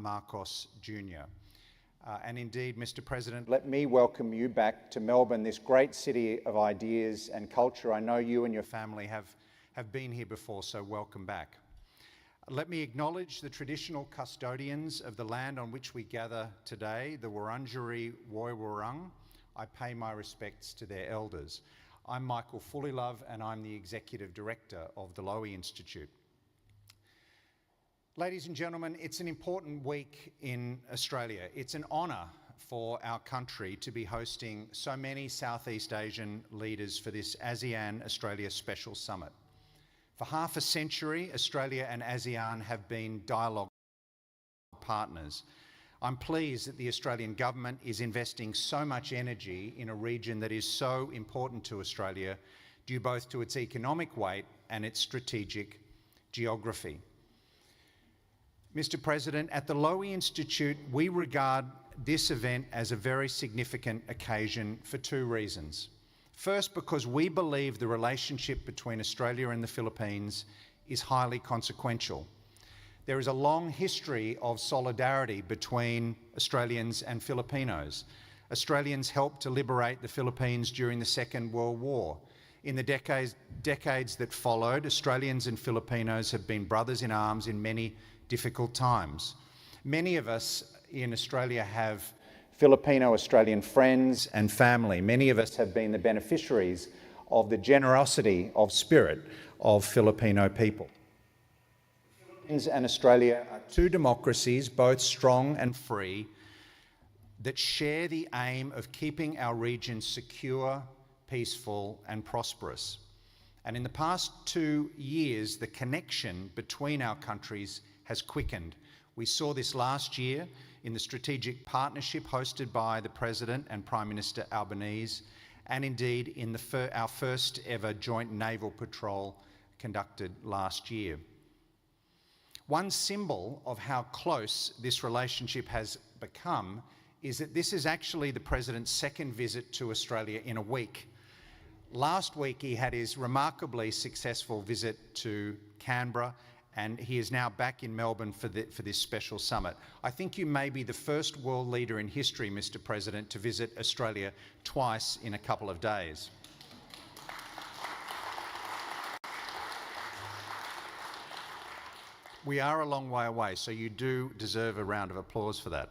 Marcos Jr. And indeed, Mr. President, let me welcome you back to Melbourne, this great city of ideas and culture. I know you and your family have been here before, so welcome back. Let me acknowledge the traditional custodians of the land on which we gather today, the Wurundjeri Woiwurrung. I pay my respects to their elders. I'm Michael Fullilove and I'm the Executive Director of the Lowy Institute. Ladies and gentlemen, it's an important week in Australia. It's an honour for our country to be hosting so many Southeast Asian leaders for this ASEAN Australia Special Summit. For half a century, Australia and ASEAN have been dialogue partners. I'm pleased that the Australian government is investing so much energy in a region that is so important to Australia, due both to its economic weight and its strategic geography. Mr. President, at the Lowy Institute, we regard this event as a very significant occasion for two reasons. First, because we believe the relationship between Australia and the Philippines is highly consequential. There is a long history of solidarity between Australians and Filipinos. Australians helped to liberate the Philippines during the Second World War. In the decades that followed, Australians and Filipinos have been brothers in arms in many difficult times. Many of us in Australia have Filipino-Australian friends and family. Many of us have been the beneficiaries of the generosity of spirit of Filipino people. The Philippines and Australia are two democracies, both strong and free, that share the aim of keeping our region secure, peaceful and prosperous. And in the past 2 years, the connection between our countries has quickened. We saw this last year in the strategic partnership hosted by the President and Prime Minister Albanese, and indeed in our first ever joint naval patrol conducted last year. One symbol of how close this relationship has become is that this is actually the President's second visit to Australia in a week. Last week he had his remarkably successful visit to Canberra, and he is now back in Melbourne for this special summit. I think you may be the first world leader in history, Mr. President, to visit Australia twice in a couple of days. We are a long way away, so you do deserve a round of applause for that.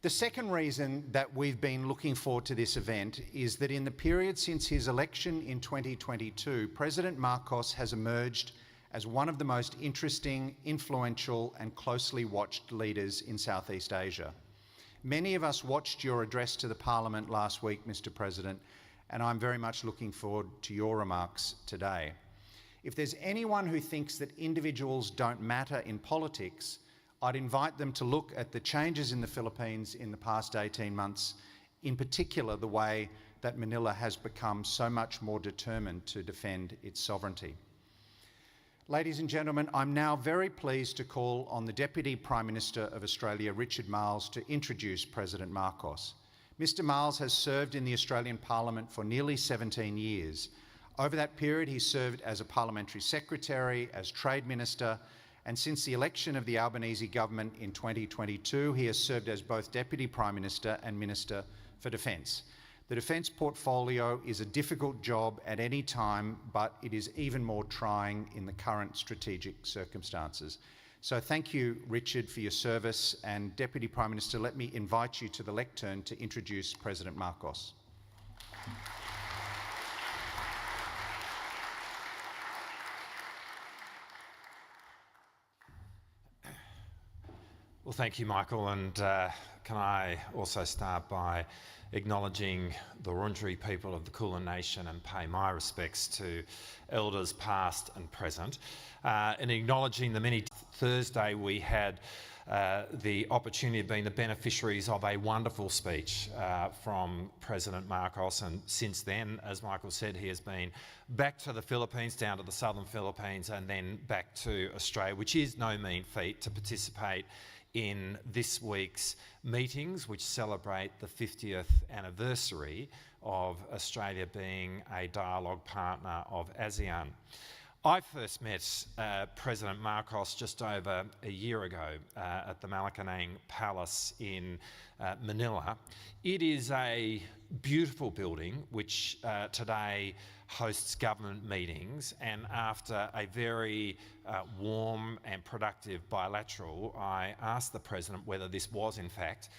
The second reason that we've been looking forward to this event is that in the period since his election in 2022, President Marcos has emerged as one of the most interesting, influential and closely watched leaders in Southeast Asia. Many of us watched your address to the Parliament last week, Mr. President, and I'm very much looking forward to your remarks today. If there's anyone who thinks that individuals don't matter in politics, I'd invite them to look at the changes in the Philippines in the past 18 months, in particular the way that Manila has become so much more determined to defend its sovereignty. Ladies and gentlemen, I'm now very pleased to call on the Deputy Prime Minister of Australia, Richard Marles, to introduce President Marcos. Mr. Marles has served in the Australian Parliament for nearly 17 years. Over that period, he served as a Parliamentary Secretary, as Trade Minister, and since the election of the Albanese government in 2022, he has served as both Deputy Prime Minister and Minister for Defence. The defence portfolio is a difficult job at any time, but it is even more trying in the current strategic circumstances. So thank you, Richard, for your service, and Deputy Prime Minister, let me invite you to the lectern to introduce President Marcos. Well, thank you, Michael, and can I also start by acknowledging the Wurundjeri people of the Kulin Nation and pay my respects to elders past and present. In acknowledging the many Thursday we had the opportunity of being the beneficiaries of a wonderful speech from President Marcos, and since then, as Michael said, he has been back to the Philippines, down to the southern Philippines, and then back to Australia, which is no mean feat, to participate in this week's meetings, which celebrate the 50th anniversary of Australia being a dialogue partner of ASEAN. I first met President Marcos just over a year ago at the Malacanang Palace in Manila. It is a beautiful building which today hosts government meetings, and after a very warm and productive bilateral, I asked the President whether this was in fact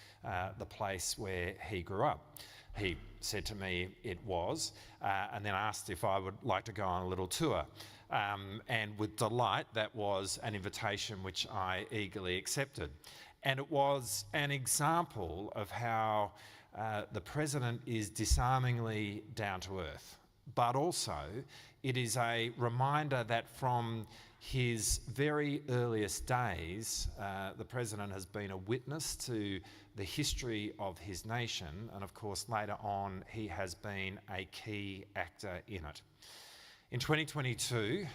the place where he grew up. He said to me it was, and then asked if I would like to go on a little tour. And with delight, that was an invitation which I eagerly accepted. And it was an example of how the President is disarmingly down to earth. But also, it is a reminder that from his very earliest days, the President has been a witness to the history of his nation, and of course later on he has been a key actor in it. In 2022,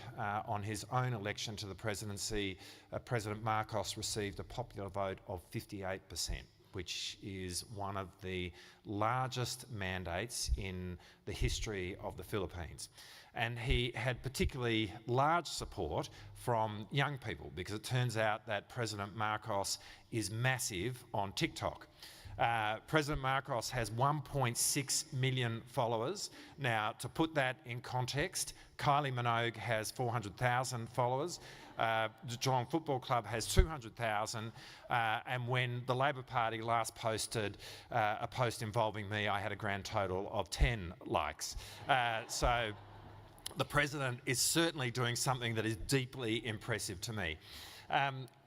on his own election to the presidency, President Marcos received a popular vote of 58%, which is one of the largest mandates in the history of the Philippines. And he had particularly large support from young people, because it turns out that President Marcos is massive on TikTok. President Marcos has 1.6 million followers. Now, to put that in context, Kylie Minogue has 400,000 followers. The Geelong Football Club has 200,000, and when the Labor Party last posted a post involving me, I had a grand total of 10 likes. So the President is certainly doing something that is deeply impressive to me.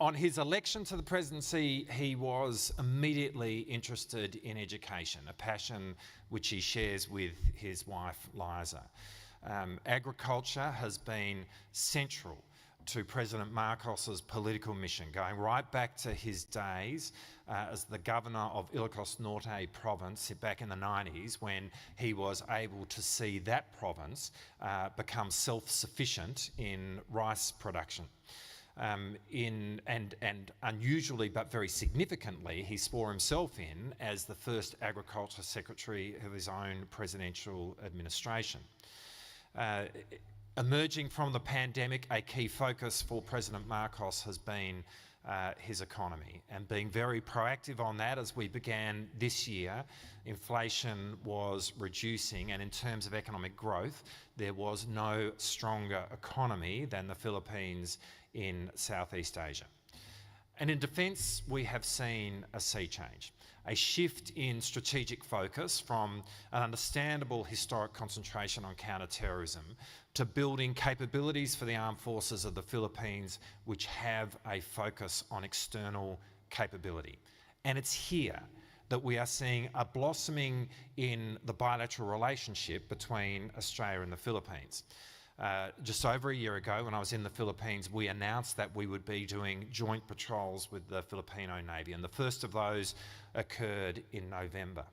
On his election to the presidency, he was immediately interested in education, a passion which he shares with his wife, Liza. Agriculture has been central to President Marcos's political mission, going right back to his days as the governor of Ilocos Norte province back in the 90s, when he was able to see that province become self-sufficient in rice production. And unusually but very significantly, he swore himself in as the first Agriculture Secretary of his own presidential administration. Emerging from the pandemic, a key focus for President Marcos has been his economy, and being very proactive on that as we began this year. Inflation was reducing, and in terms of economic growth, there was no stronger economy than the Philippines in Southeast Asia. And in defence, we have seen a sea change, a shift in strategic focus from an understandable historic concentration on counter-terrorism to building capabilities for the armed forces of the Philippines which have a focus on external capability. And it's here that we are seeing a blossoming in the bilateral relationship between Australia and the Philippines. Just over a year ago, when I was in the Philippines, we announced that we would be doing joint patrols with the Filipino Navy, and the first of those occurred in November.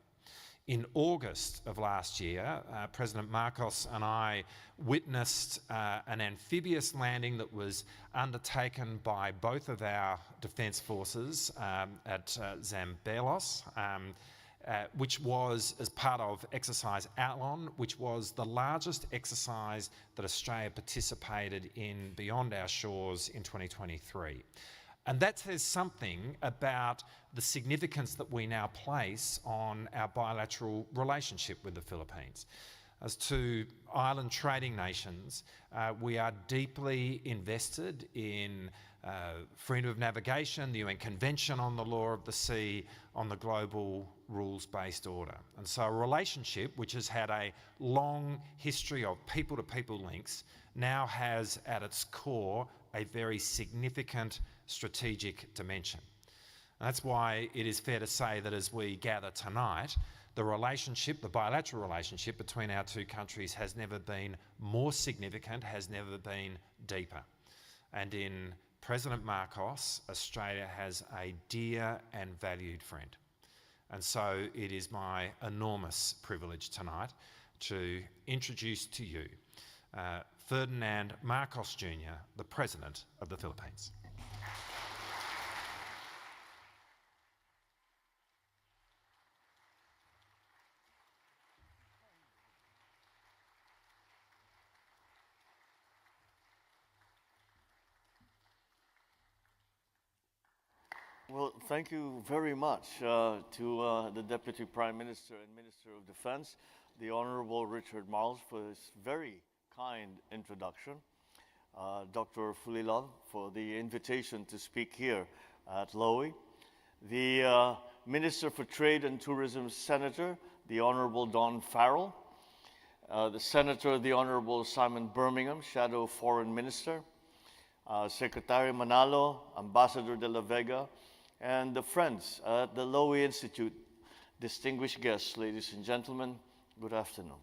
In August of last year, President Marcos and I witnessed an amphibious landing that was undertaken by both of our defence forces at Zamboanga, which was as part of Exercise Outlaw, which was the largest exercise that Australia participated in beyond our shores in 2023. And that says something about the significance that we now place on our bilateral relationship with the Philippines. As two island trading nations, we are deeply invested in freedom of navigation, the UN Convention on the Law of the Sea, on the global rules-based order. And so a relationship which has had a long history of people-to-people links now has at its core a very significant strategic dimension. And that's why it is fair to say that as we gather tonight, the relationship, the bilateral relationship between our two countries has never been more significant, has never been deeper. And in President Marcos, Australia has a dear and valued friend. And so it is my enormous privilege tonight to introduce to you Ferdinand Marcos Jr., the President of the Philippines. Well, thank you very much to the Deputy Prime Minister and Minister of Defense, the Honorable Richard Marles, for his very kind introduction. Dr. Fulilov for the invitation to speak here at Lowy. The Minister for Trade and Tourism Senator, the Honorable Don Farrell. The Senator, the Honorable Simon Birmingham, Shadow Foreign Minister. Secretary Manalo, Ambassador de la Vega, and the friends at the Lowy Institute, distinguished guests, ladies and gentlemen, good afternoon.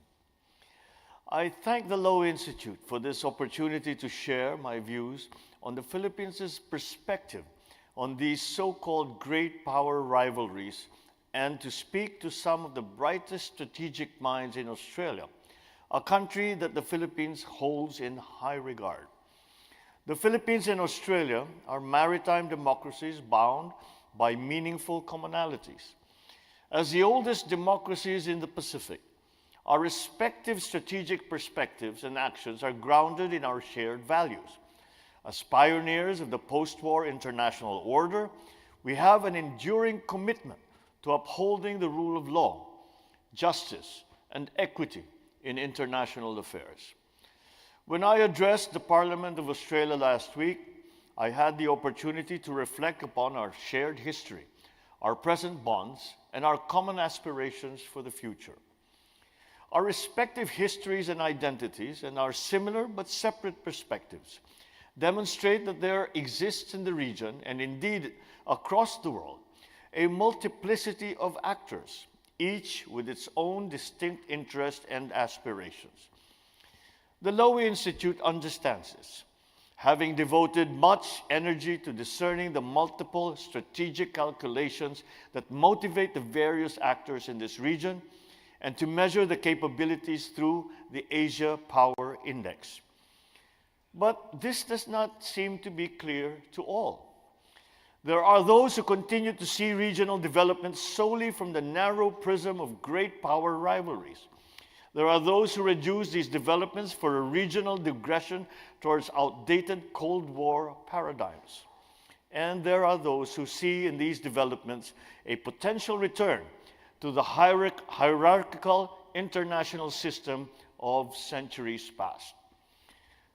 I thank the Lowy Institute for this opportunity to share my views on the Philippines' perspective on these so-called great power rivalries and to speak to some of the brightest strategic minds in Australia, a country that the Philippines holds in high regard. The Philippines and Australia are maritime democracies bound by meaningful commonalities. As the oldest democracies in the Pacific, our respective strategic perspectives and actions are grounded in our shared values. As pioneers of the post-war international order, we have an enduring commitment to upholding the rule of law, justice, and equity in international affairs. When I addressed the Parliament of Australia last week, I had the opportunity to reflect upon our shared history, our present bonds, and our common aspirations for the future. Our respective histories and identities and our similar but separate perspectives demonstrate that there exists in the region, and indeed across the world, a multiplicity of actors, each with its own distinct interests and aspirations. The Lowy Institute understands this, having devoted much energy to discerning the multiple strategic calculations that motivate the various actors in this region and to measure the capabilities through the Asia Power Index. But this does not seem to be clear to all. There are those who continue to see regional development solely from the narrow prism of great power rivalries. There are those who reduce these developments for a regional digression towards outdated Cold War paradigms. And there are those who see in these developments a potential return to the hierarchical international system of centuries past.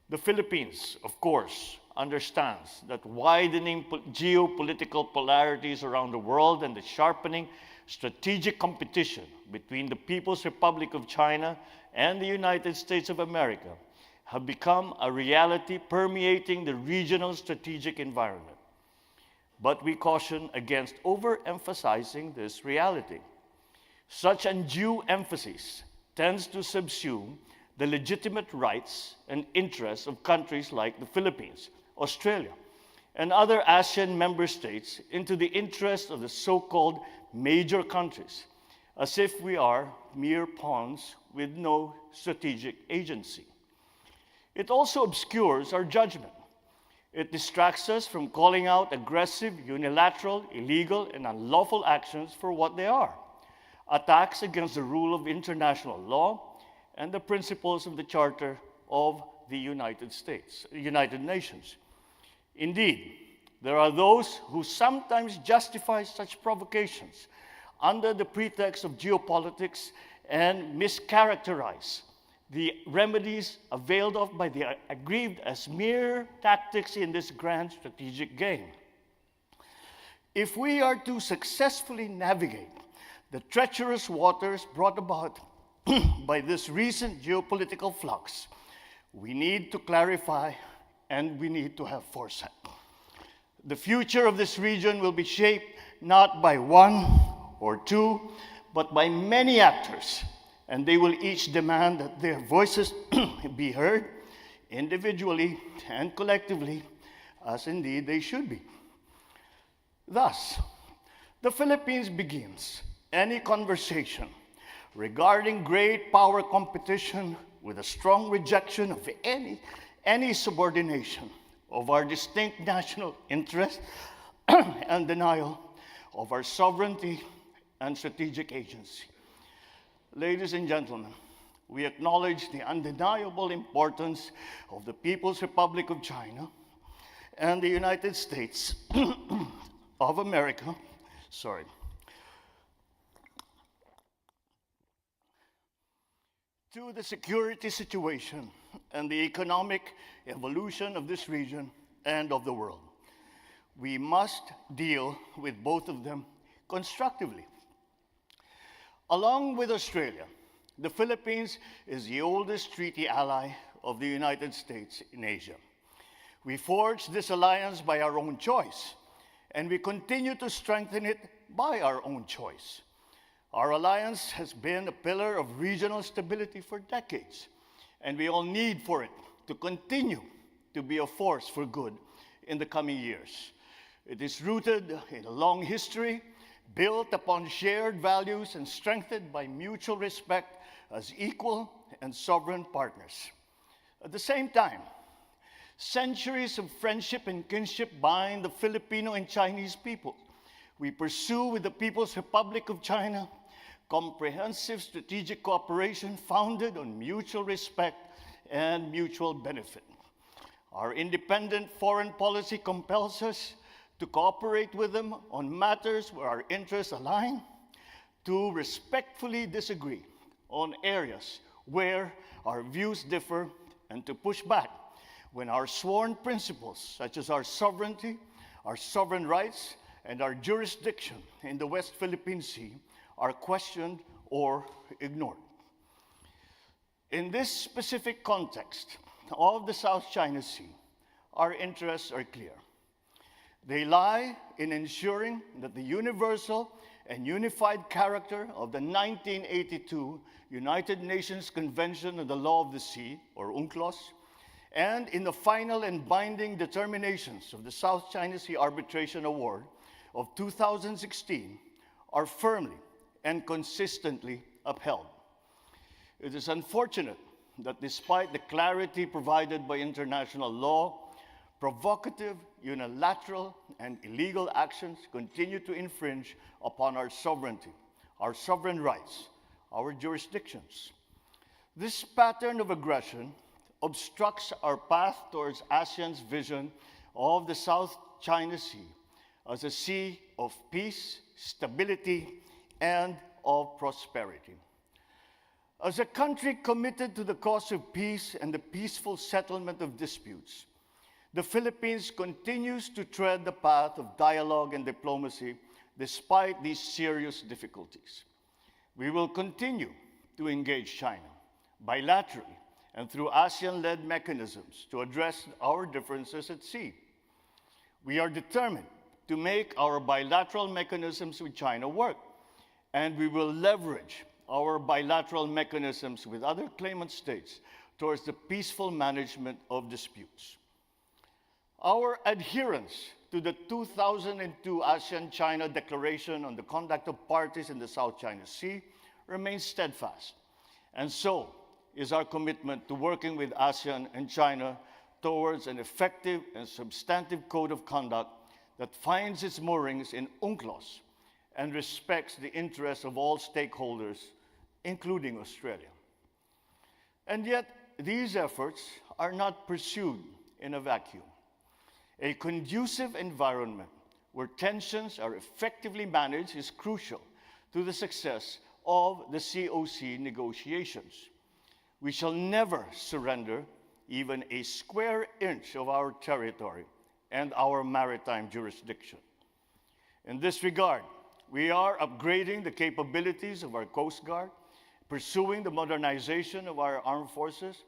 The Philippines, of course, understands that widening geopolitical polarities around the world and the sharpening strategic competition between the People's Republic of China and the United States of America have become a reality permeating the regional strategic environment. But we caution against overemphasizing this reality. Such undue emphasis tends to subsume the legitimate rights and interests of countries like the Philippines, Australia, and other ASEAN member states into the interests of the so-called major countries, as if we are mere pawns with no strategic agency. It also obscures our judgment. It distracts us from calling out aggressive, unilateral, illegal, and unlawful actions for what they are: attacks against the rule of international law and the principles of the Charter of the United Nations. Indeed, there are those who sometimes justify such provocations under the pretext of geopolitics and mischaracterize the remedies availed of by the aggrieved as mere tactics in this grand strategic game. If we are to successfully navigate the treacherous waters brought about by this recent geopolitical flux, we need to clarify and we need to have foresight. The future of this region will be shaped not by one or two, but by many actors, and they will each demand that their voices be heard individually and collectively, as indeed they should be. Thus, the Philippines begins any conversation regarding great power competition with a strong rejection of any subordination of our distinct national interests and denial of our sovereignty and strategic agency. Ladies and gentlemen, we acknowledge the undeniable importance of the People's Republic of China and the United States of America, sorry, to the security situation and the economic evolution of this region and of the world. We must deal with both of them constructively. Along with Australia, the Philippines is the oldest treaty ally of the United States in Asia. We forged this alliance by our own choice, and we continue to strengthen it by our own choice. Our alliance has been a pillar of regional stability for decades, and we all need for it to continue to be a force for good in the coming years. It is rooted in a long history, built upon shared values and strengthened by mutual respect as equal and sovereign partners. At the same time, centuries of friendship and kinship bind the Filipino and Chinese people. We pursue with the People's Republic of China comprehensive strategic cooperation founded on mutual respect and mutual benefit. Our independent foreign policy compels us to cooperate with them on matters where our interests align, to respectfully disagree on areas where our views differ, and to push back when our sworn principles, such as our sovereignty, our sovereign rights, and our jurisdiction in the West Philippine Sea, are questioned or ignored. In this specific context of the South China Sea, our interests are clear. They lie in ensuring that the universal and unified character of the 1982 United Nations Convention on the Law of the Sea, or UNCLOS, and in the final and binding determinations of the South China Sea Arbitration Award of 2016 are firmly and consistently upheld. It is unfortunate that despite the clarity provided by international law, provocative, unilateral, and illegal actions continue to infringe upon our sovereignty, our sovereign rights, our jurisdictions. This pattern of aggression obstructs our path towards ASEAN's vision of the South China Sea as a sea of peace, stability, and of prosperity. As a country committed to the cause of peace and the peaceful settlement of disputes, the Philippines continues to tread the path of dialogue and diplomacy despite these serious difficulties. We will continue to engage China bilaterally and through ASEAN-led mechanisms to address our differences at sea. We are determined to make our bilateral mechanisms with China work, and we will leverage our bilateral mechanisms with other claimant states towards the peaceful management of disputes. Our adherence to the 2002 ASEAN-China Declaration on the Conduct of Parties in the South China Sea remains steadfast, and so is our commitment to working with ASEAN and China towards an effective and substantive code of conduct that finds its moorings in UNCLOS and respects the interests of all stakeholders, including Australia. And yet, these efforts are not pursued in a vacuum. A conducive environment where tensions are effectively managed is crucial to the success of the COC negotiations. We shall never surrender even a square inch of our territory and our maritime jurisdiction. In this regard, we are upgrading the capabilities of our Coast Guard, pursuing the modernization of our armed forces,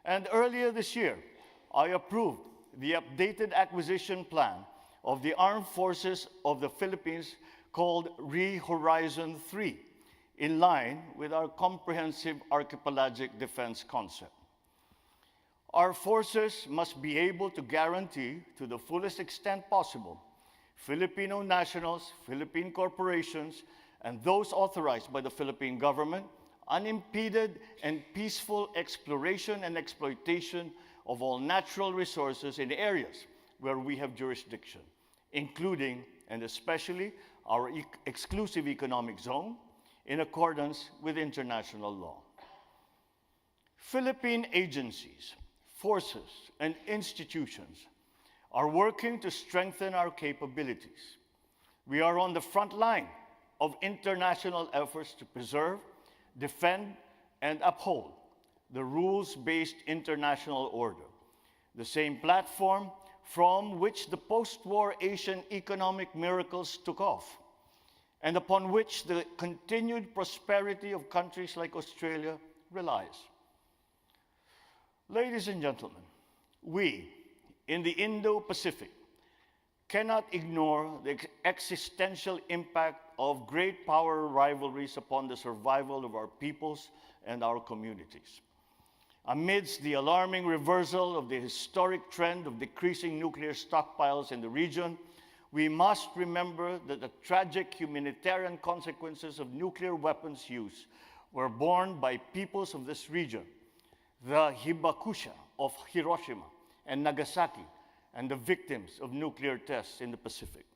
and earlier this year, I approved the updated acquisition plan of the armed forces of the Philippines called ReHorizon 3, in line with our comprehensive archipelagic defense concept. Our forces must be able to guarantee, to the fullest extent possible, Filipino nationals, Philippine corporations, and those authorized by the Philippine government, unimpeded and peaceful exploration and exploitation of all natural resources in areas where we have jurisdiction, including and especially our exclusive economic zone, in accordance with international law. Philippine agencies, forces, and institutions are working to strengthen our capabilities. We are on the front line of international efforts to preserve, defend, and uphold the rules-based international order, the same platform from which the post-war Asian economic miracles took off, and upon which the continued prosperity of countries like Australia relies. Ladies and gentlemen, we in the Indo-Pacific cannot ignore the existential impact of great power rivalries upon the survival of our peoples and our communities. Amidst the alarming reversal of the historic trend of decreasing nuclear stockpiles in the region, we must remember that the tragic humanitarian consequences of nuclear weapons use were borne by peoples of this region, the hibakusha of Hiroshima and Nagasaki, and the victims of nuclear tests in the Pacific.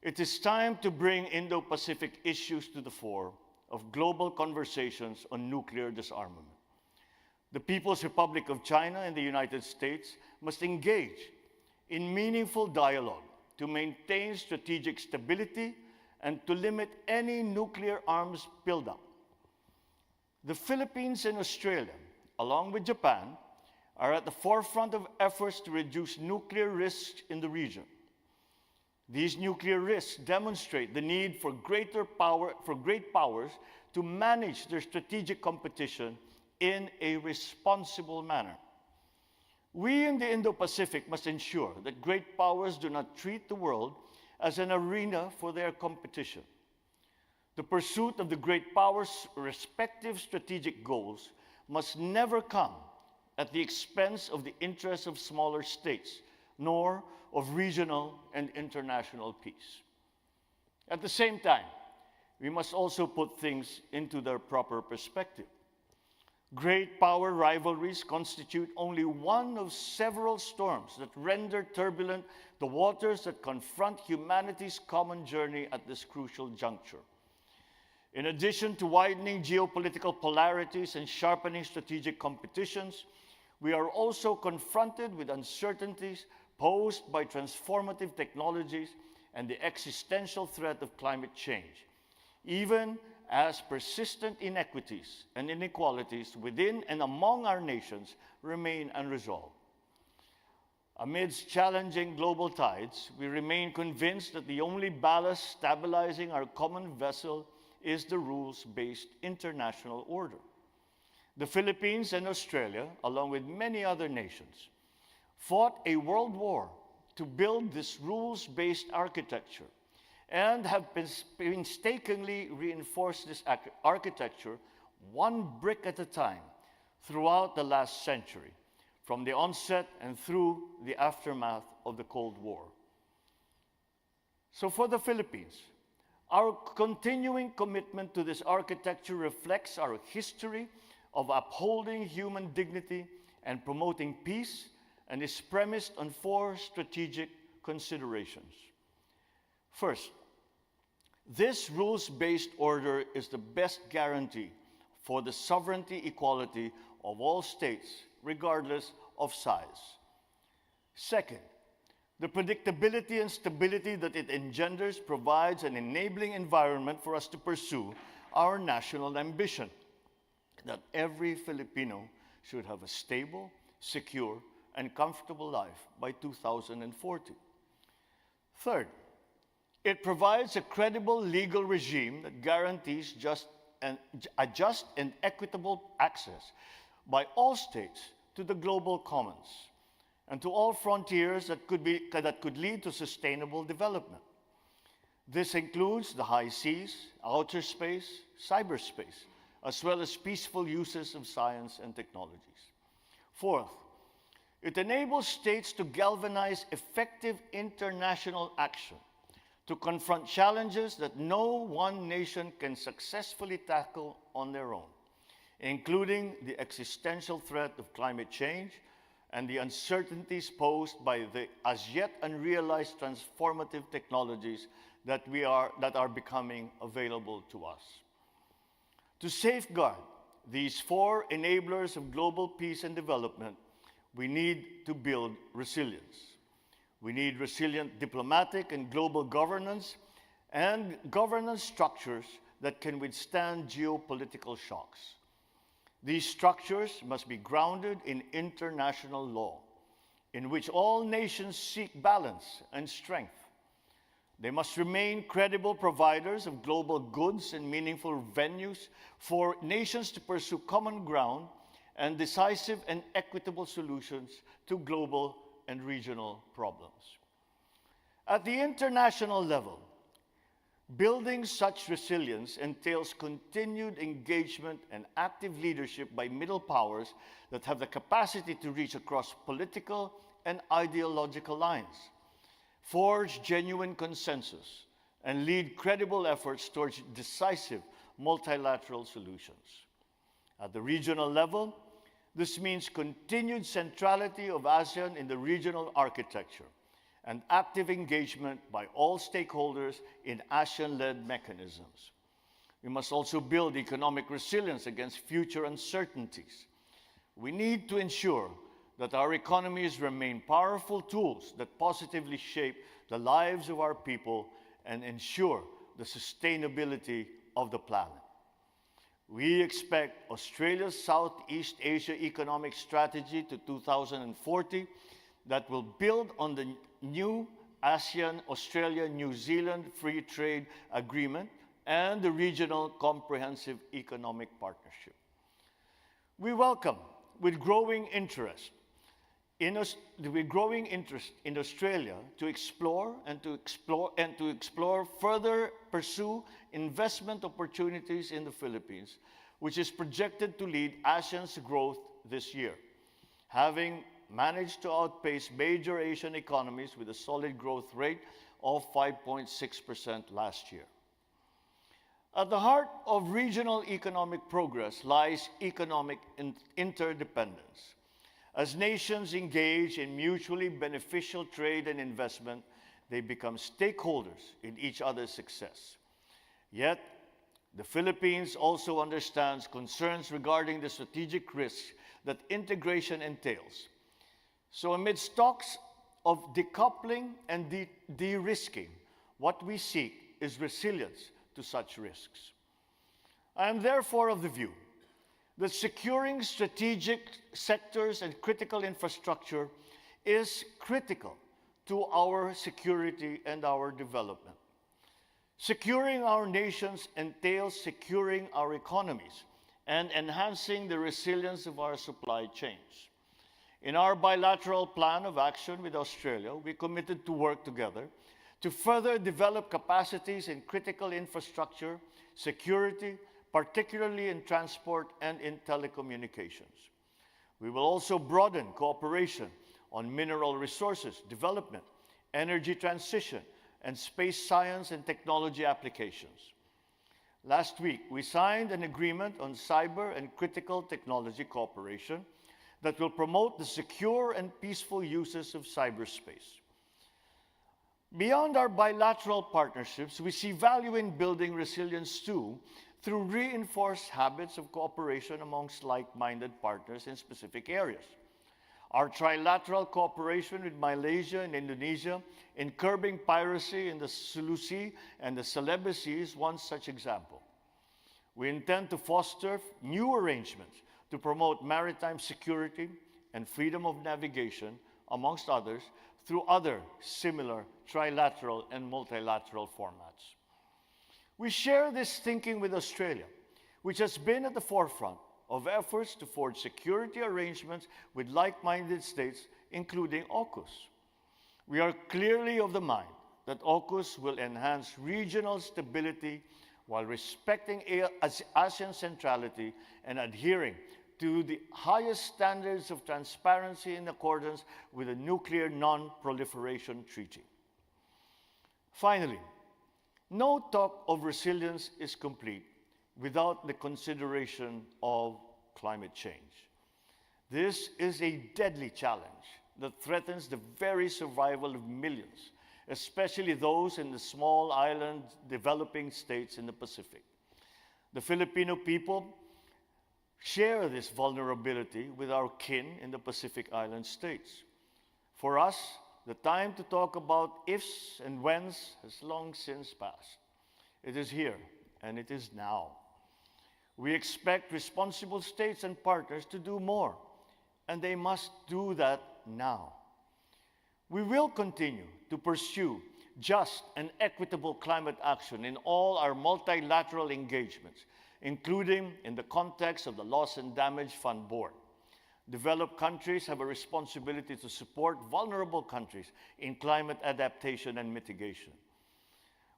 It is time to bring Indo-Pacific issues to the fore of global conversations on nuclear disarmament. The People's Republic of China and the United States must engage in meaningful dialogue to maintain strategic stability and to limit any nuclear arms buildup. The Philippines and Australia, along with Japan, are at the forefront of efforts to reduce nuclear risks in the region. These nuclear risks demonstrate the need for great powers to manage their strategic competition in a responsible manner. We in the Indo-Pacific must ensure that great powers do not treat the world as an arena for their competition. The pursuit of the great powers' respective strategic goals must never come at the expense of the interests of smaller states, nor of regional and international peace. At the same time, we must also put things into their proper perspective. Great power rivalries constitute only one of several storms that render turbulent the waters that confront humanity's common journey at this crucial juncture. In addition to widening geopolitical polarities and sharpening strategic competitions, we are also confronted with uncertainties posed by transformative technologies and the existential threat of climate change, even as persistent inequities and inequalities within and among our nations remain unresolved. Amidst challenging global tides, we remain convinced that the only ballast stabilizing our common vessel is the rules-based international order. The Philippines and Australia, along with many other nations, fought a world war to build this rules-based architecture and have painstakingly reinforced this architecture one brick at a time throughout the last century, from the onset and through the aftermath of the Cold War. So for the Philippines, our continuing commitment to this architecture reflects our history of upholding human dignity and promoting peace, and is premised on four strategic considerations. First, this rules-based order is the best guarantee for the sovereignty equality of all states, regardless of size. Second, the predictability and stability that it engenders provides an enabling environment for us to pursue our national ambition, that every Filipino should have a stable, secure, and comfortable life by 2040. Third, it provides a credible legal regime that guarantees just and equitable access by all states to the global commons and to all frontiers that could lead to sustainable development. This includes the high seas, outer space, cyberspace, as well as peaceful uses of science and technologies. Fourth, it enables states to galvanize effective international action to confront challenges that no one nation can successfully tackle on their own, including the existential threat of climate change and the uncertainties posed by the as yet unrealized transformative technologies that are becoming available to us. To safeguard these four enablers of global peace and development, we need to build resilience. We need resilient diplomatic and global governance and governance structures that can withstand geopolitical shocks. These structures must be grounded in international law, in which all nations seek balance and strength. They must remain credible providers of global goods and meaningful venues for nations to pursue common ground and decisive and equitable solutions to global and regional problems. At the international level, building such resilience entails continued engagement and active leadership by middle powers that have the capacity to reach across political and ideological lines, forge genuine consensus, and lead credible efforts towards decisive multilateral solutions. At the regional level, this means continued centrality of ASEAN in the regional architecture and active engagement by all stakeholders in ASEAN-led mechanisms. We must also build economic resilience against future uncertainties. We need to ensure that our economies remain powerful tools that positively shape the lives of our people and ensure the sustainability of the planet. We expect Australia's Southeast Asia Economic Strategy to 2040 that will build on the new ASEAN-Australia-New Zealand Free Trade Agreement and the Regional Comprehensive Economic Partnership. We welcome with growing interest in Australia to explore further pursue investment opportunities in the Philippines, which is projected to lead ASEAN's growth this year, having managed to outpace major Asian economies with a solid growth rate of 5.6% last year. At the heart of regional economic progress lies economic interdependence. As nations engage in mutually beneficial trade and investment, they become stakeholders in each other's success. Yet, the Philippines also understands concerns regarding the strategic risks that integration entails. So amidst talks of decoupling and de-risking, what we seek is resilience to such risks. I am therefore of the view that securing strategic sectors and critical infrastructure is critical to our security and our development. Securing our nations entails securing our economies and enhancing the resilience of our supply chains. In our bilateral plan of action with Australia, we committed to work together to further develop capacities in critical infrastructure, security, particularly in transport and in telecommunications. We will also broaden cooperation on mineral resources development, energy transition, and space science and technology applications. Last week, we signed an agreement on cyber and critical technology cooperation that will promote the secure and peaceful uses of cyberspace. Beyond our bilateral partnerships, we see value in building resilience too through reinforced habits of cooperation amongst like-minded partners in specific areas. Our trilateral cooperation with Malaysia and Indonesia in curbing piracy in the Sulu Sea and the Celebes Sea is one such example. We intend to foster new arrangements to promote maritime security and freedom of navigation, amongst others, through other similar trilateral and multilateral formats. We share this thinking with Australia, which has been at the forefront of efforts to forge security arrangements with like-minded states, including AUKUS. We are clearly of the mind that AUKUS will enhance regional stability while respecting ASEAN centrality and adhering to the highest standards of transparency in accordance with the Nuclear Non-Proliferation Treaty. Finally, no talk of resilience is complete without the consideration of climate change. This is a deadly challenge that threatens the very survival of millions, especially those in the small island developing states in the Pacific. The Filipino people share this vulnerability with our kin in the Pacific Island states. For us, The time to talk about ifs and whens has long since passed. It is here, and it is now. We expect responsible states and partners to do more, and they must do that now. We will continue to pursue just and equitable climate action in all our multilateral engagements, including in the context of the Loss and Damage Fund Board. Developed countries have a responsibility to support vulnerable countries in climate adaptation and mitigation.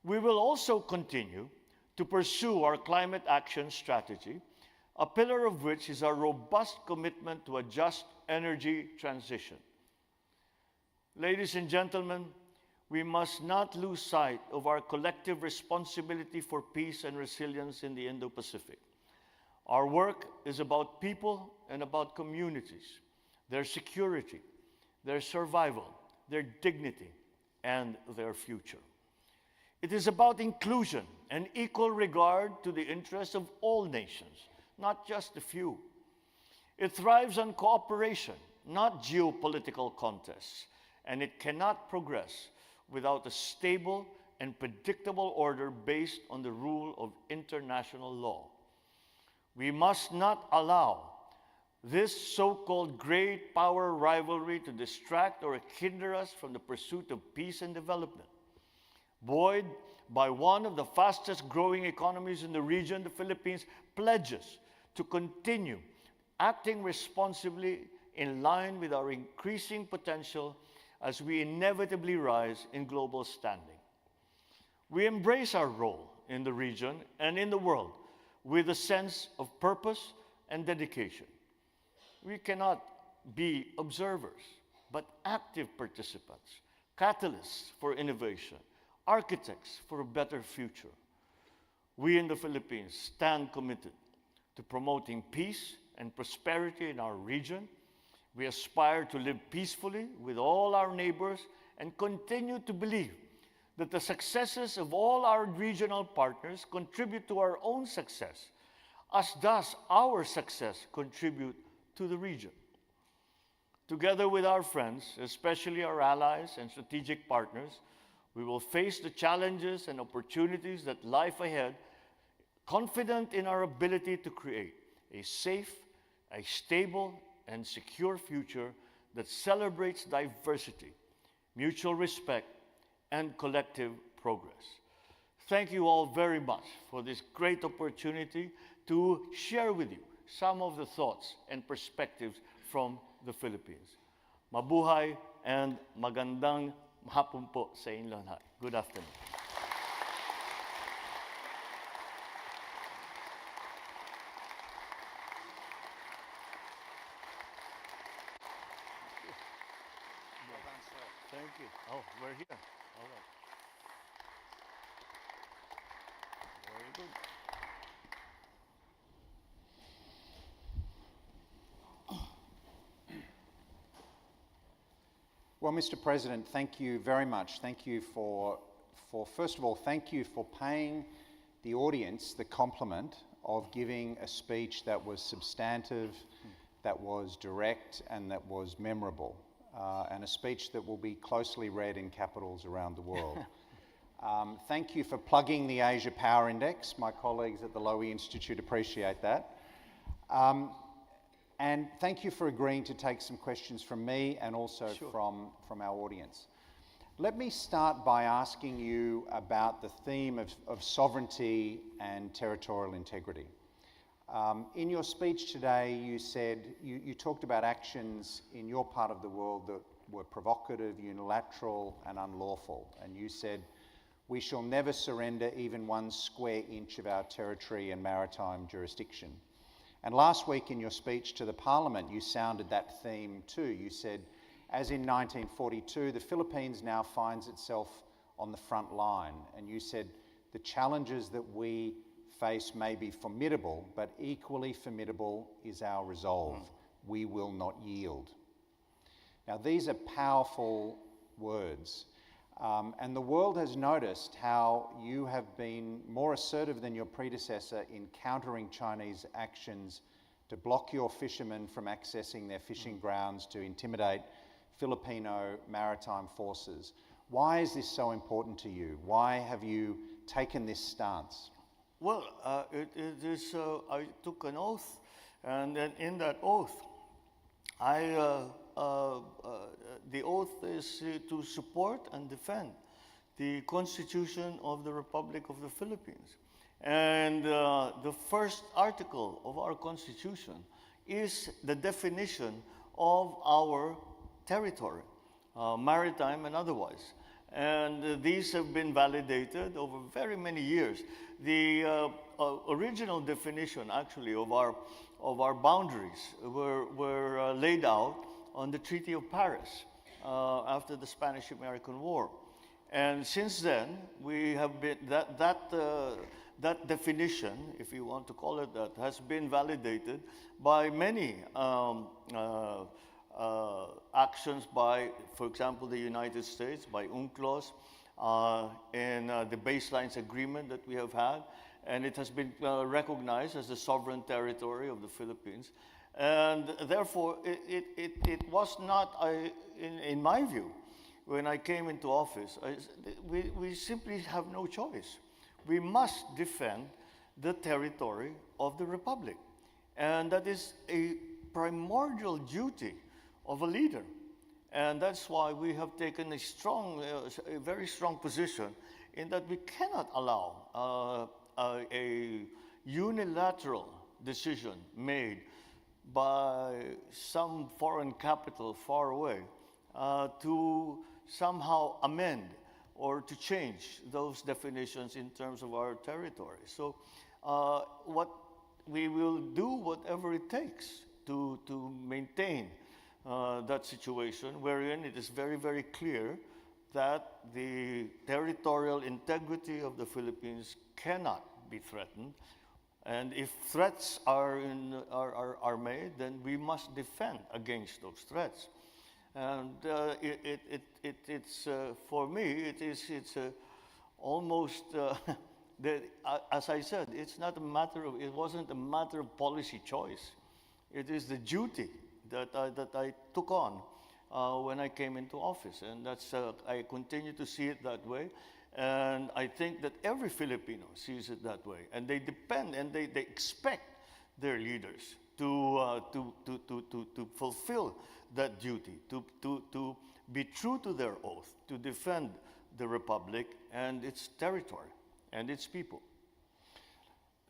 We will also continue to pursue our climate action strategy, a pillar of which is our robust commitment to a just energy transition. Ladies and gentlemen, we must not lose sight of our collective responsibility for peace and resilience in the Indo-Pacific. Our work is about people and about communities, their security, their survival, their dignity, and their future. It is about inclusion and equal regard to the interests of all nations, not just a few. It thrives on cooperation, not geopolitical contests, and it cannot progress without a stable and predictable order based on the rule of international law. We must not allow this so-called great power rivalry to distract or hinder us from the pursuit of peace and development. Buoyed by one of the fastest growing economies in the region, the Philippines pledges to continue acting responsibly in line with our increasing potential as we inevitably rise in global standing. We embrace our role in the region and in the world with a sense of purpose and dedication. We cannot be observers, but active participants, catalysts for innovation, architects for a better future. We in the Philippines stand committed to promoting peace and prosperity in our region. We aspire to live peacefully with all our neighbors and continue to believe that the successes of all our regional partners contribute to our own success, as does our success contribute to the region. Together with our friends, especially our allies and strategic partners, we will face the challenges and opportunities that lie ahead, confident in our ability to create a safe, a stable, and secure future that celebrates diversity, mutual respect, and collective progress. Thank you all very much for this great opportunity to share with you some of the thoughts and perspectives from the Philippines. Mabuhay and magandang hapon po sa inyong lahat. Good afternoon. Thank you. Oh, we're here. All right. Very good. Well, Mr. President, thank you very much. Thank you for first of all, thank you for paying the audience the compliment of giving a speech that was substantive, that was direct, and that was memorable. And a speech that will be closely read in capitals around the world. Thank you for plugging the Asia Power Index. My colleagues at the Lowy Institute appreciate that. And thank you for agreeing to take some questions from me and also from our audience. Let me start by asking you about the theme of sovereignty and territorial integrity. In your speech today, you talked about actions in your part of the world that were provocative, unilateral, and unlawful. And you said, "We shall never surrender even 1 square inch of our territory and maritime jurisdiction." And last week in your speech to the Parliament, you sounded that theme too. You said, as in 1942, the Philippines now finds itself on the front line. And you said, the challenges that we face may be formidable, but equally formidable is our resolve. We will not yield. Now, these are powerful words. And the world has noticed how you have been more assertive than your predecessor in countering Chinese actions to block your fishermen from accessing their fishing grounds, to intimidate Filipino maritime forces. Why is this so important to you? Why have you taken this stance? Well, it is, I took an oath, and then in that oath, the oath is to support and defend the Constitution of the Republic of the Philippines. And the first article of our Constitution is the definition of our territory, maritime and otherwise. And these have been validated over very many years. The original definition, actually, of our boundaries were laid out on the Treaty of Paris after the Spanish-American War. And since then, we have been that definition, if you want to call it that, has been validated by many actions by, for example, the United States, by UNCLOS, and the baselines agreement that we have had, and it has been recognized as the sovereign territory of the Philippines. And therefore, it was not, in my view, when I came into office, we simply have no choice. We must defend the territory of the Republic. And that is a primordial duty of a leader. And that's why we have taken a very strong position in that we cannot allow a unilateral decision made by some foreign capital far away to somehow amend or to change those definitions in terms of our territory. So what we will do whatever it takes to maintain that situation, wherein it is very, very clear that the territorial integrity of the Philippines cannot be threatened. And if threats are made, then we must defend against those threats. And it's for me, it's almost, as I said, it wasn't a matter of policy choice. It is the duty that I took on when I came into office, and that's I continue to see it that way, and I think that every Filipino sees it that way, and they depend and they expect their leaders to fulfill that duty, to be true to their oath, to defend the Republic and its territory and its people.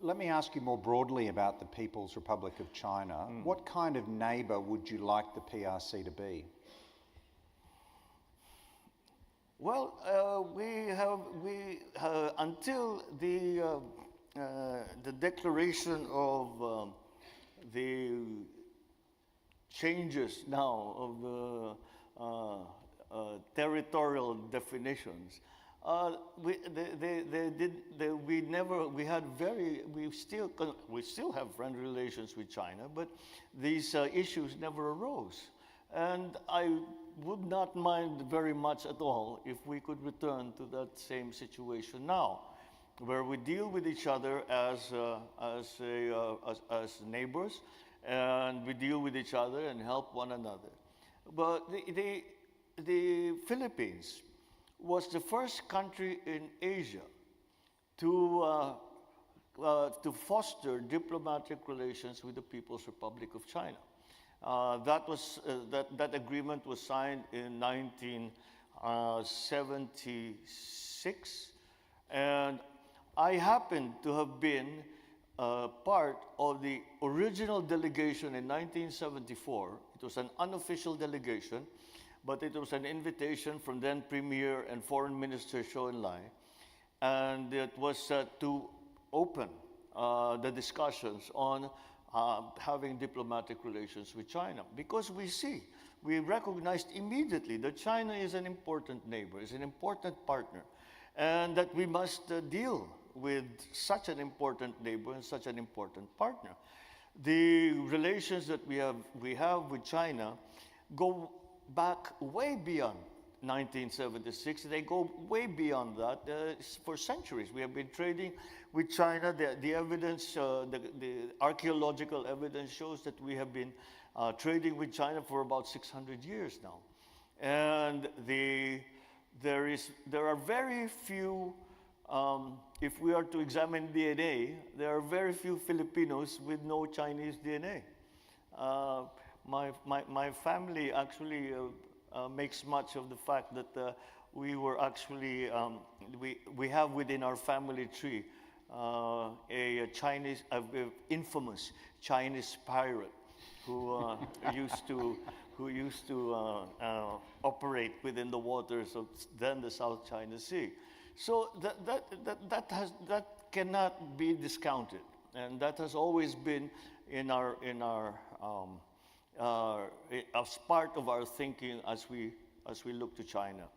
Let me ask you more broadly about the People's Republic of China. What kind of neighbour would you like the PRC to be? Well, until the declaration of the changes now of the territorial definitions, we still have friendly relations with China, but these issues never arose. And I would not mind very much at all if we could return to that same situation now, where we deal with each other as neighbors, and we deal with each other and help one another. But the Philippines was the first country in Asia to foster diplomatic relations with the People's Republic of China. That agreement was signed in 1976, and I happened to have been part of the original delegation in 1974. It was an unofficial delegation, but it was an invitation from then Premier and Foreign Minister Zhou Enlai, and it was to open the discussions on having diplomatic relations with China, because we recognized immediately that China is an important neighbor, is an important partner, and that we must deal with such an important neighbor and such an important partner. The relations that we have with China go back way beyond 1976. They go way beyond that. For centuries, we have been trading with China. The evidence, the archaeological evidence shows that we have been trading with China for about 600 years now. And there are very few, if we are to examine DNA, there are very few Filipinos with no Chinese DNA. My family actually makes much of the fact that we were actually, we have within our family tree a Chinese, infamous Chinese pirate who used to operate within the waters of then the South China Sea. So that cannot be discounted, and that has always been in our as part of our thinking as we look to China.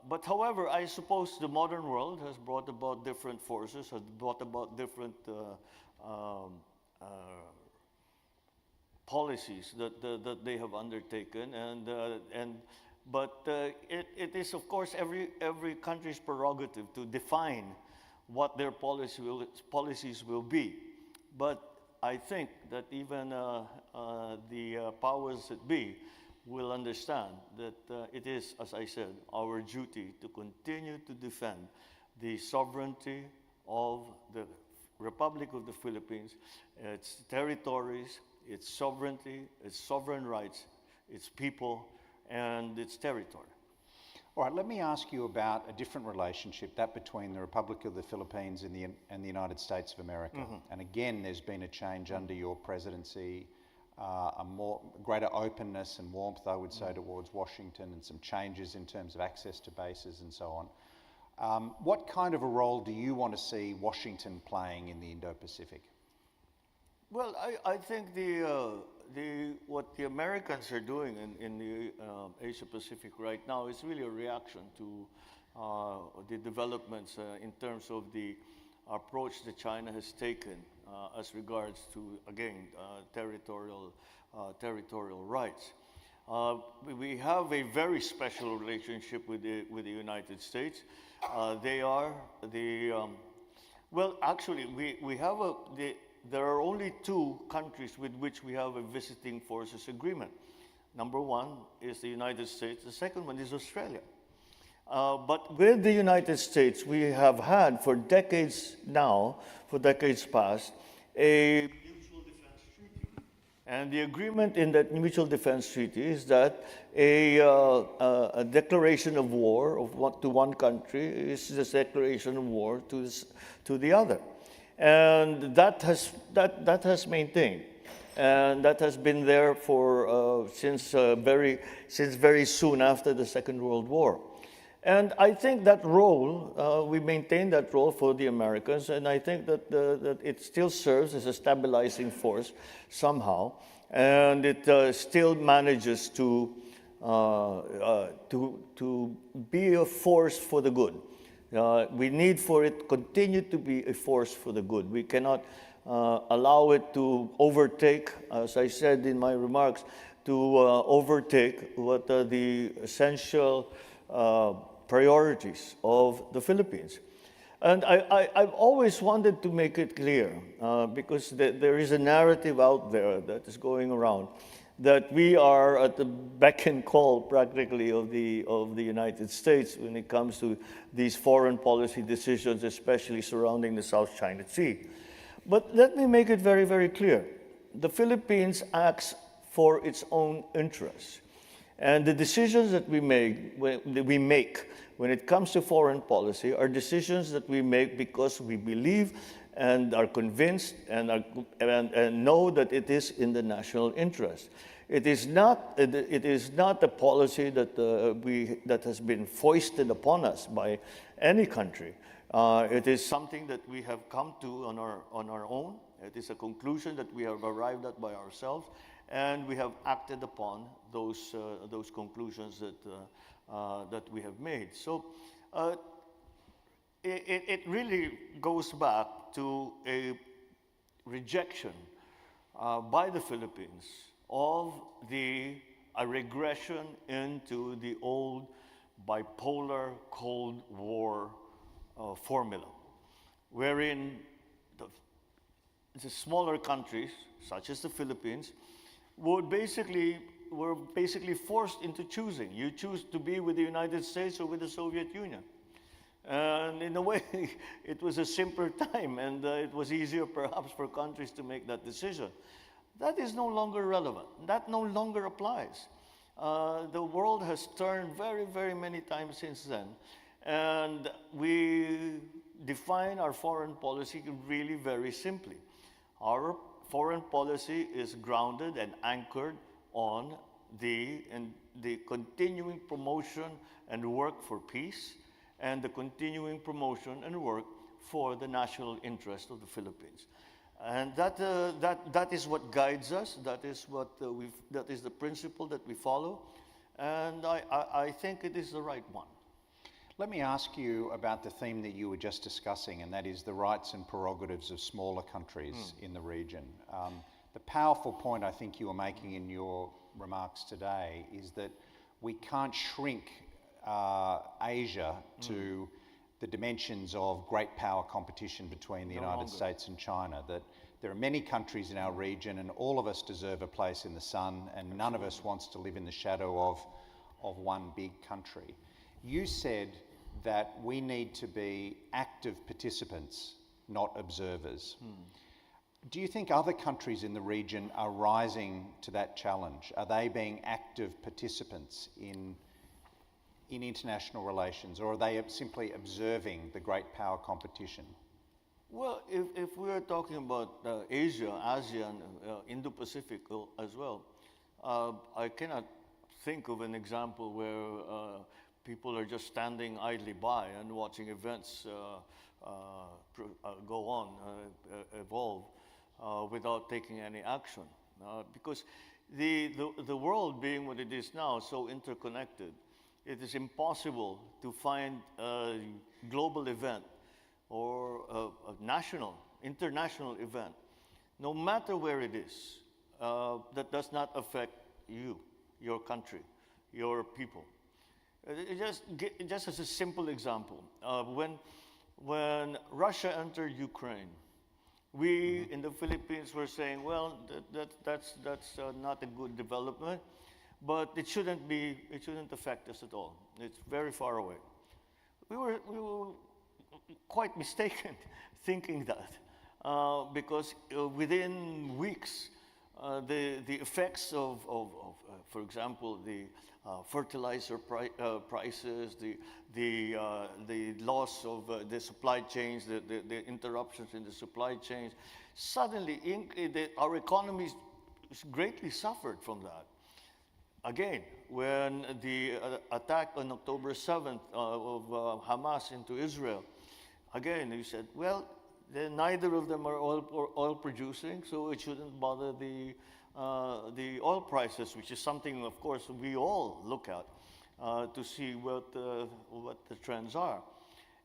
But however, I suppose the modern world has brought about different forces, has brought about different policies that they have undertaken, but it is of course every country's prerogative to define what their policies will be. But I think that even the powers that be will understand that it is, as I said, our duty to continue to defend the sovereignty of the Republic of the Philippines, its territories, its sovereignty, its sovereign rights, its people, and its territory. All right, let me ask you about a different relationship, that between the Republic of the Philippines and the United States of America. Mm-hmm. And again, there's been a change under your presidency, a greater openness and warmth, I would say, towards Washington, and some changes in terms of access to bases and so on. What kind of a role do you want to see Washington playing in the Indo-Pacific? Well, I think what the Americans are doing in the Asia Pacific right now is really a reaction to the developments in terms of the approach that China has taken as regards to, again, territorial rights. We have a very special relationship with the United States. They are the well, actually, we have there are only two countries with which we have a visiting forces agreement. Number one is the United States. The second one is Australia. But with the United States, we have had for decades past, a mutual defense treaty. And the agreement in that mutual defense treaty is that a declaration of war to one country is a declaration of war to the other. And that has maintained, and that has been there for since very soon after the Second World War. And I think that role, we maintain that role for the Americans, and I think that it still serves as a stabilizing force somehow, and it still manages to be a force for the good. We need for it continue to be a force for the good. We cannot allow it to overtake, as I said in my remarks, to overtake what are the essential priorities of the Philippines. And I've always wanted to make it clear, because there is a narrative out there that is going around that we are at the beck and call practically of the United States when it comes to these foreign policy decisions, especially surrounding the South China Sea. But let me make it very, very clear. The Philippines acts for its own interests. And the decisions that we make when it comes to foreign policy are decisions that we make because we believe and are convinced and know that it is in the national interest. It is not a policy that has been foisted upon us by any country. It is something that we have come to on our own. It is a conclusion that we have arrived at by ourselves, and we have acted upon those conclusions that we have made. So it really goes back to a rejection by the Philippines of a regression into the old bipolar Cold War formula, wherein the smaller countries, such as the Philippines, would basically were basically forced into choosing. You choose to be with the United States or with the Soviet Union. And in a way, it was a simpler time, and it was easier perhaps for countries to make that decision. That is no longer relevant. That no longer applies. The world has turned very, very many times since then. And we define our foreign policy really very simply. Our foreign policy is grounded and anchored on the continuing promotion and work for peace, and the continuing promotion and work for the national interest of the Philippines. And that is what guides us. That is that is the principle that we follow. And I think it is the right one. Let me ask you about the theme that you were just discussing, and that is the rights and prerogatives of smaller countries in the region. The powerful point I think you were making in your remarks today is that we can't shrink Asia to the dimensions of great power competition between the United States and China, that there are many countries in our region and all of us deserve a place in the sun, and none of us wants to live in the shadow of one big country. You said that we need to be active participants, not observers. Do you think other countries in the region are rising to that challenge? Are they being active participants in international relations, or are they simply observing the great power competition? Well, if we are talking about Asia, ASEAN, Indo-Pacific as well, I cannot think of an example where people are just standing idly by and watching events go on, evolve, without taking any action. Because the world being what it is now, so interconnected, it is impossible to find a global event or a international event, no matter where it is, that does not affect you, your country, your people. Just as a simple example, when Russia entered Ukraine, we in the Philippines were saying, well, that's not a good development, but it shouldn't affect us at all. It's very far away. We were quite mistaken thinking that, because within weeks, the effects of, for example, the fertilizer prices, the loss of the supply chains, the interruptions in the supply chains, suddenly our economies greatly suffered from that. Again, when the attack on October 7th of Hamas into Israel, again, you said, well, neither of them are oil producing, so it shouldn't bother the oil prices, which is something, of course, we all look at to see what the trends are.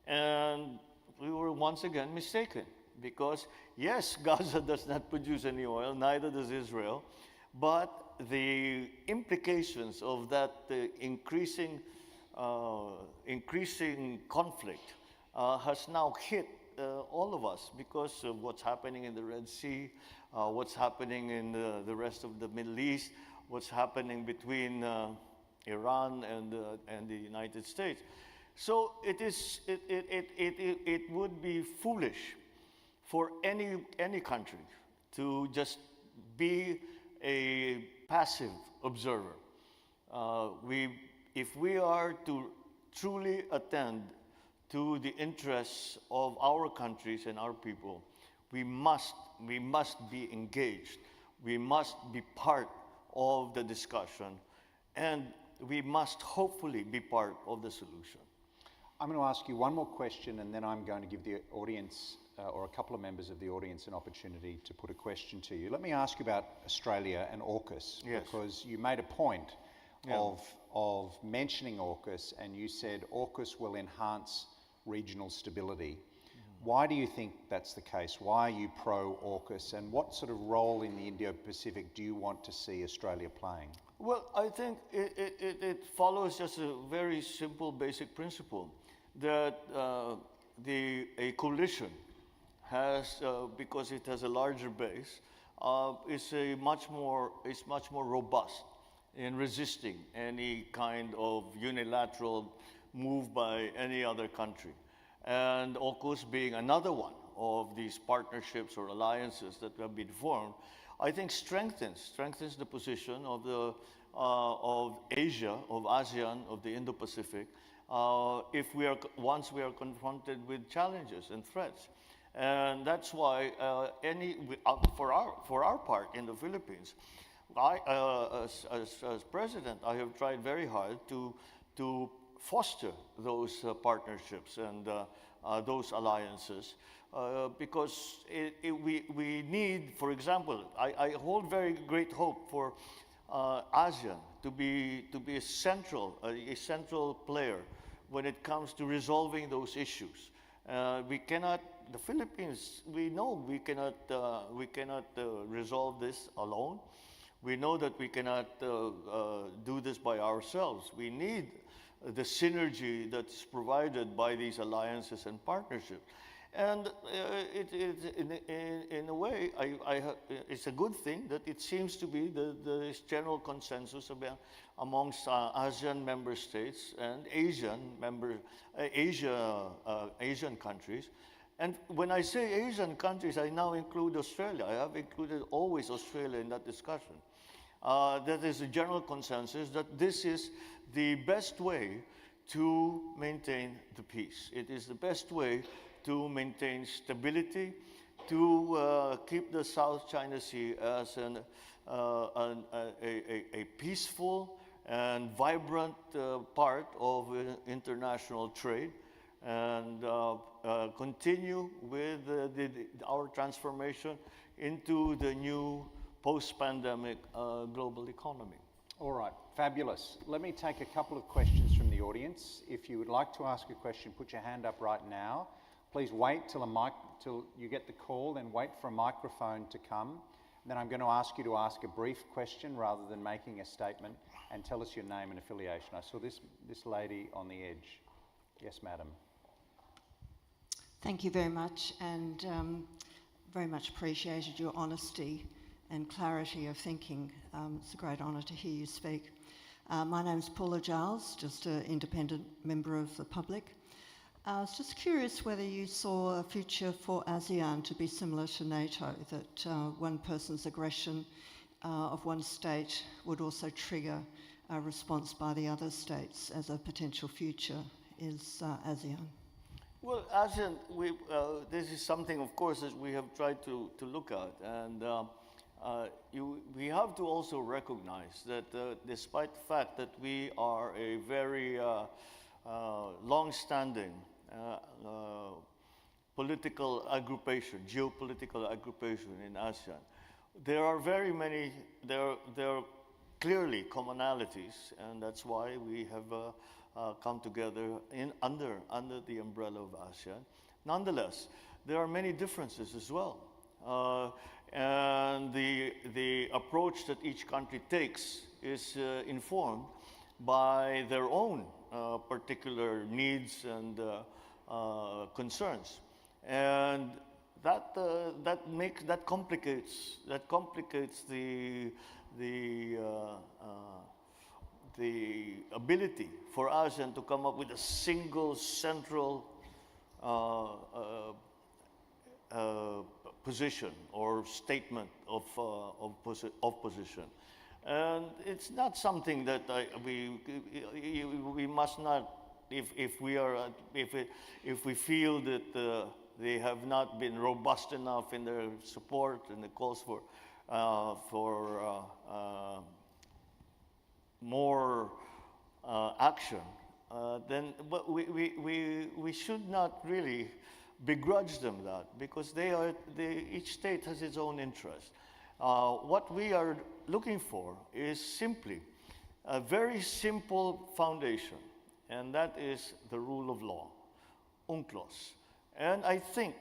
And we were once again mistaken, because yes, Gaza does not produce any oil, neither does Israel, but the implications of that increasing conflict has now hit all of us because of what's happening in the Red Sea, what's happening in the rest of the Middle East, what's happening between Iran and the United States. So it would be foolish for any country to just be a passive observer. If we are to truly attend to the interests of our countries and our people, we must be engaged. We must be part of the discussion, and we must hopefully be part of the solution. I'm going to ask you one more question, and then I'm going to give the audience or a couple of members of the audience an opportunity to put a question to you. Let me ask you about Australia and AUKUS, yes, because you made a point of mentioning AUKUS, and you said AUKUS will enhance regional stability. Why do you think that's the case? Why are you pro-AUKUS, and what sort of role in the Indo-Pacific do you want to see Australia playing? Well, I think it follows just a very simple basic principle that a coalition has, because it has a larger base, is much more robust in resisting any kind of unilateral move by any other country. And AUKUS being another one of these partnerships or alliances that have been formed, I think strengthens the position of Asia, of ASEAN, of the Indo-Pacific, once we are confronted with challenges and threats. And that's why for our part in the Philippines, as president, I have tried very hard to foster those partnerships and those alliances because we need, for example, I hold very great hope for ASEAN to be a central player when it comes to resolving those issues. The Philippines, we know we cannot resolve this alone. We know that we cannot do this by ourselves. We need the synergy that's provided by these alliances and partnerships. And in a way, it's a good thing that it seems to be the general consensus amongst ASEAN member states and Asian countries. And when I say Asian countries, I now include Australia. I have included always Australia in that discussion. That is a general consensus that this is the best way to maintain the peace. It is the best way to maintain stability, to keep the South China Sea as a peaceful and vibrant part of international trade, and continue with our transformation into the new post-pandemic global economy. All right, fabulous. Let me take a couple of questions from the audience. If you would like to ask a question, put your hand up right now. Please wait till you get the call, then wait for a microphone to come. Then I'm going to ask you to ask a brief question rather than making a statement, and tell us your name and affiliation. I saw this lady on the edge. Yes, madam. Thank you very much, and very much appreciated your honesty and clarity of thinking. It's a great honour to hear you speak. My name's Paula Giles, just an independent member of the public. I was just curious whether you saw a future for ASEAN to be similar to NATO, that one person's aggression of one state would also trigger a response by the other states as a potential future is ASEAN. Well, ASEAN, this is something, of course, that we have tried to look at. And we have to also recognize that despite the fact that we are a very long-standing political aggregation, geopolitical aggregation in ASEAN, there are clearly commonalities, and that's why we have come together under the umbrella of ASEAN. Nonetheless, there are many differences as well. And the approach that each country takes is informed by their own particular needs and concerns, and that complicates the ability for ASEAN to come up with a single central position or statement of position. And it's not something that we must not, if we feel that they have not been robust enough in their support and the calls for more action, then we should not really begrudge them that, because each state has its own interest. What we are looking for is simply a very simple foundation, and that is the rule of law, UNCLOS. And I think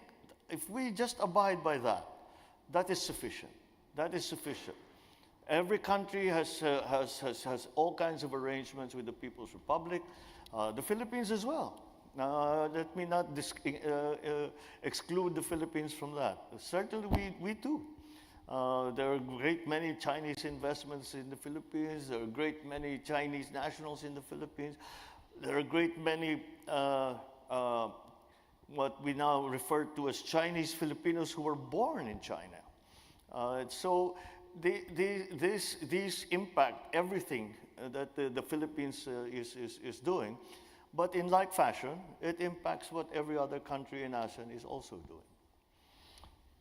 if we just abide by that, that is sufficient. That is sufficient. Every country has all kinds of arrangements with the People's Republic, the Philippines as well. Let me not exclude the Philippines from that. Certainly we too There are a great many Chinese investments in the Philippines. There are a great many Chinese nationals in the Philippines. There are a great many what we now refer to as Chinese Filipinos who were born in China. So these impact everything that the Philippines is doing, but in like fashion, it impacts what every other country in ASEAN is also doing.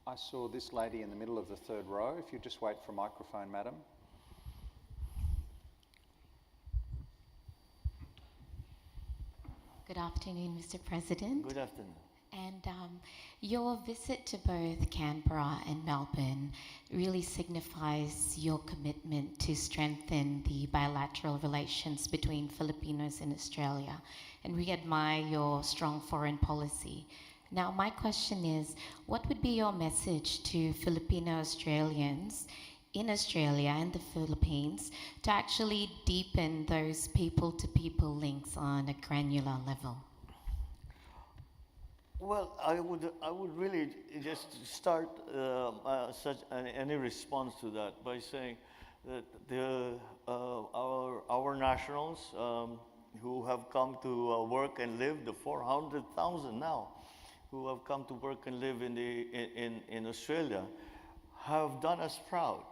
I saw this lady in the middle of the third row. If you just wait for a microphone, madam. Good afternoon, Mr. President. Good afternoon. And your visit to both Canberra and Melbourne really signifies your commitment to strengthen the bilateral relations between Filipinos and Australia. And we admire your strong foreign policy. Now, my question is, what would be your message to Filipino Australians in Australia and the Philippines to actually deepen those people-to-people links on a granular level? Well, I would really just start any response to that by saying that our nationals who have come to work and live, the 400,000 now, who have come to work and live in Australia, have done us proud.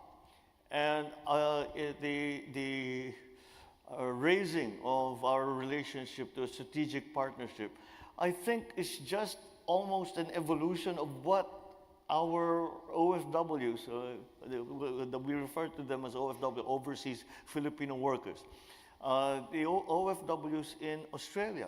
And the raising of our relationship to a strategic partnership, I think is just almost an evolution of what our OFWs, we refer to them as OFW, Overseas Filipino Workers, the OFWs in Australia,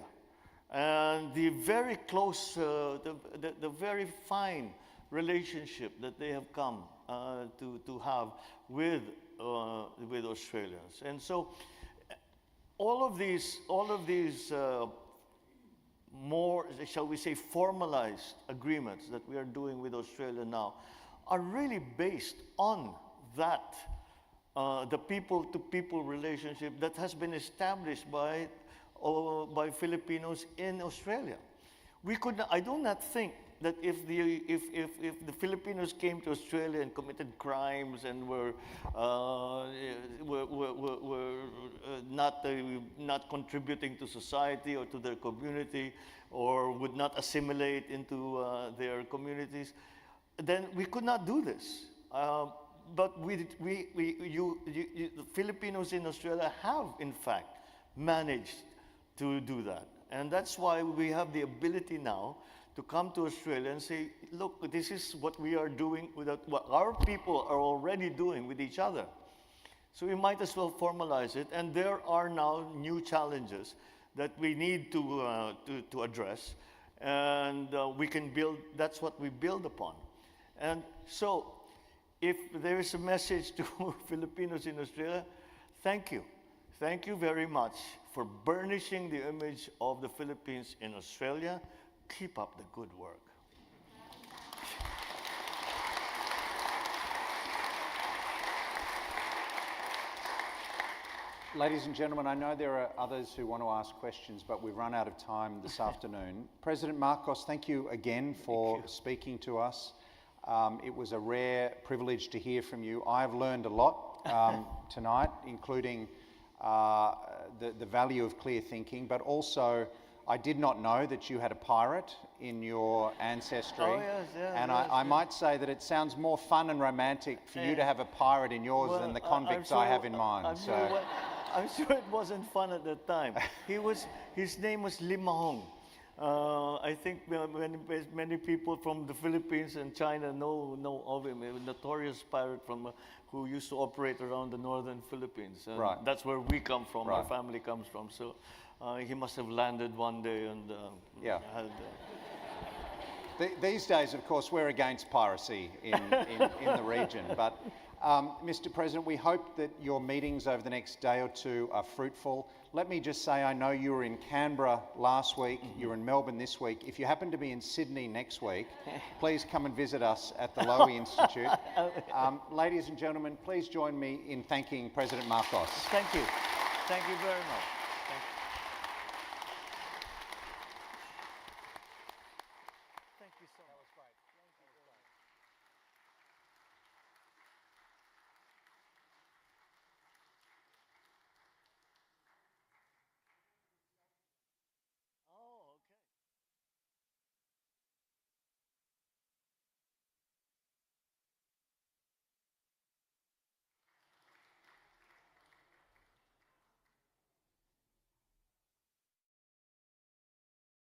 and the very close, the very fine relationship that they have come to have with Australians. And so all of these more, shall we say, formalized agreements that we are doing with Australia now are really based on that, the people-to-people relationship that has been established by Filipinos in Australia. I do not think that if the Filipinos came to Australia and committed crimes and were not contributing to society or to their community, or would not assimilate into their communities, then we could not do this. But the Filipinos in Australia have, in fact, managed to do that. And that's why we have the ability now to come to Australia and say, look, this is what we are doing, what our people are already doing with each other. So we might as well formalize it. And there are now new challenges that we need to address. And we can build, that's what we build upon. And so if there is a message to Filipinos in Australia, thank you. Thank you very much for burnishing the image of the Philippines in Australia. Keep up the good work. Ladies and gentlemen, I know there are others who want to ask questions, but we've run out of time this afternoon. President Marcos, thank you again for speaking to us. It was a rare privilege to hear from you. I've learned a lot tonight, including the value of clear thinking, but also I did not know that you had a pirate in your ancestry. Oh, yes, yeah, and yes, I might say that it sounds more fun and romantic for you to have a pirate in yours than the convicts I have in mine. I'm sure it wasn't fun at that time. His name was Limahong. I think many people from the Philippines and China know of him, a notorious pirate who used to operate around the northern Philippines. And right. That's where we come from, right. Our family comes from. So he must have landed one day and yeah. had... These days, of course, we're against piracy in the region. But, Mr. President, we hope that your meetings over the next day or two are fruitful. Let me just say, I know you were in Canberra last week, you're in Melbourne this week. If you happen to be in Sydney next week, please come and visit us at the Lowy Institute. Ladies and gentlemen, please join me in thanking President Marcos. Thank you. Thank you very much.